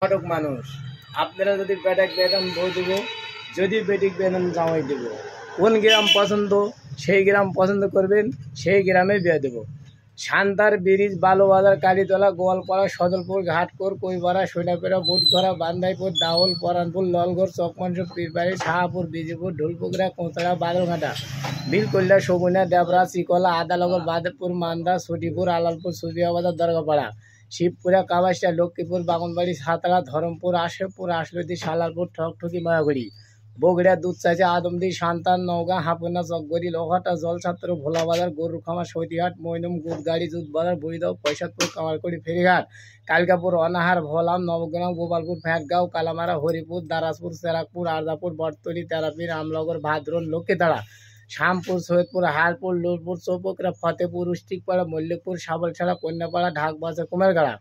ঘটক মানুষ আপনারা যদি বেটাক বেতন বই দেব, যদি বেটিক বেতন জামাই দেব, কোন গ্রাম পছন্দ সেই গ্রাম পছন্দ করবেন, সেই গ্রামে বিয়ে দেব। শান্তার ব্রিজ, বালুবাজার, কালীতলা, গোয়ালপাড়া, সদলপুর, ঘাটপুর, কৈপাড়া, সৈনাপেড়া, বুটঘরা, বান্দাইপুর, দাউল, পরানপুর, ললগড়, চকমাংস, পীরবাড়ি, শাহাপুর, বিজিপুর, ঢোলপুকুরা, কোঁচড়া, বাদলঘাটা, বিলকল্যা, সগুনা, দেবরা, চিকলা, আদালগর, বাদেপুর, মান্দা, ছুটিপুর, আলালপুর, সুবিয়াবাজার, দরগাপাড়া, শিবপুরা, কাবাসিয়া, লক্ষ্মীপুর, বাগনবাড়ি, সাতড়া, ধরমপুর, আশেপুর, আশলতি, সালারপুর, ঠকঠকি, মায়াগড়ি, বগুড়া, দুধচাচি, আদমদি, সান্তান, নওগাঁ, হাপুনা, চকগড়ি, লোহাটা, জলছাত্র, ভোলাবাজার, গরুখামা, সৈতিহাট, মৈনম, গুদগাড়ি, জুতবাজার, বুড়িদাও, পয়সাদপুর, কামারকুড়ি, ফেরিঘাট, কালকাপুর, অনাহার, ভোলাম, নবগ্রাম, গোপালপুর, ফ্যাটগাঁও, কালামারা, হরিপুর, দারাসপুর, চেরাকপুর, আরদাপুর, বটতলি, তেরাপীর, আমনগর, ভাদ্রন, লক্ষ্মীতাড়া, শামপুর, সৈয়দপুর, হারপুর, লুরপুর, চৌপকরা, ফতেপুর, উষ্টিকপাড়া, মল্লিকপুর, সাবলছাড়া, কন্যাপাড়া, ঢাকবাজার, কুমারগাড়া,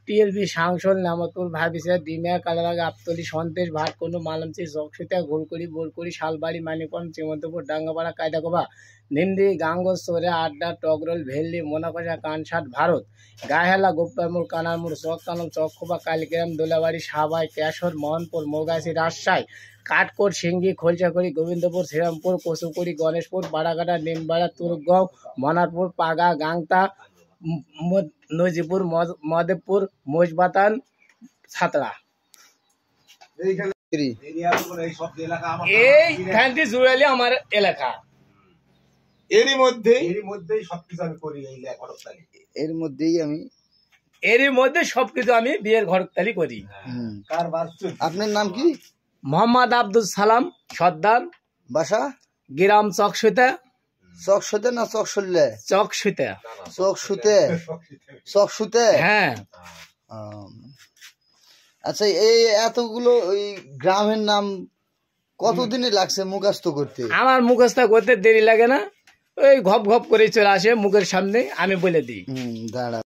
টিএলবি, সাংসল, নামতপুর, ভাবিসা, ডিমিয়া, কালারা, গাবতলি, সন্তেশ, ভাটকুন্ডু, মালঞ্চি, চকসিতা, ঘোলকুড়ি, বোলকুড়ি, শালবাড়ি, মানিকন, চিমন্তপুর, ডাঙ্গাপাড়া, কায়দাকোবা, নিন্দি, গাঙ্গস, সোরে, আড্ডা, টগরল, ভেল্লি, মোনাকষা, কানসাট, ভারত, গায়েহালা, গোপ্পারমোড়, কানারমোড়, চককানম, চকখোবা, কালীগ্রাম, দোলাবাড়ি, সাবাই, কেশর, মোহনপুর, মৌগাছি, রাজশাহী, কাঠকোট, সিঙ্গি, খোলচাকড়ি, গোবিন্দপুর, শ্রীরামপুর, কচুকুড়ি, গণেশপুর, বাড়াঘাটা, নিমবাড়া, তুরগাঁও, মনারপুর, পাগা, গাংতা, নজিপুর, মদেবপুর, মজবাতান, ছাতড়া। এইখানটি জুড়ালি আমার এলাকা। এরই মধ্যেই সবকিছু আমি করি, এরই মধ্যে সবকিছু আমি বিয়ের ঘরতালি করি। আপনার নাম কি? মোহাম্মদ আব্দুল সালাম সর্দার, বাসা? গ্রাম চকসুতে। চকসুতে না চকসুল্লে? চকসুতে। চকসুতে, হ্যাঁ। আচ্ছা, এই এতগুলো ওই গ্রামের নাম কতদিনে লাগছে মুখস্থ করতে? আমার মুখস্থ করতে দেরি লাগে না, ওই ঘপ ঘপ করে চলে আসে মুখের সামনে, আমি বলে দিই। দাঁড়া।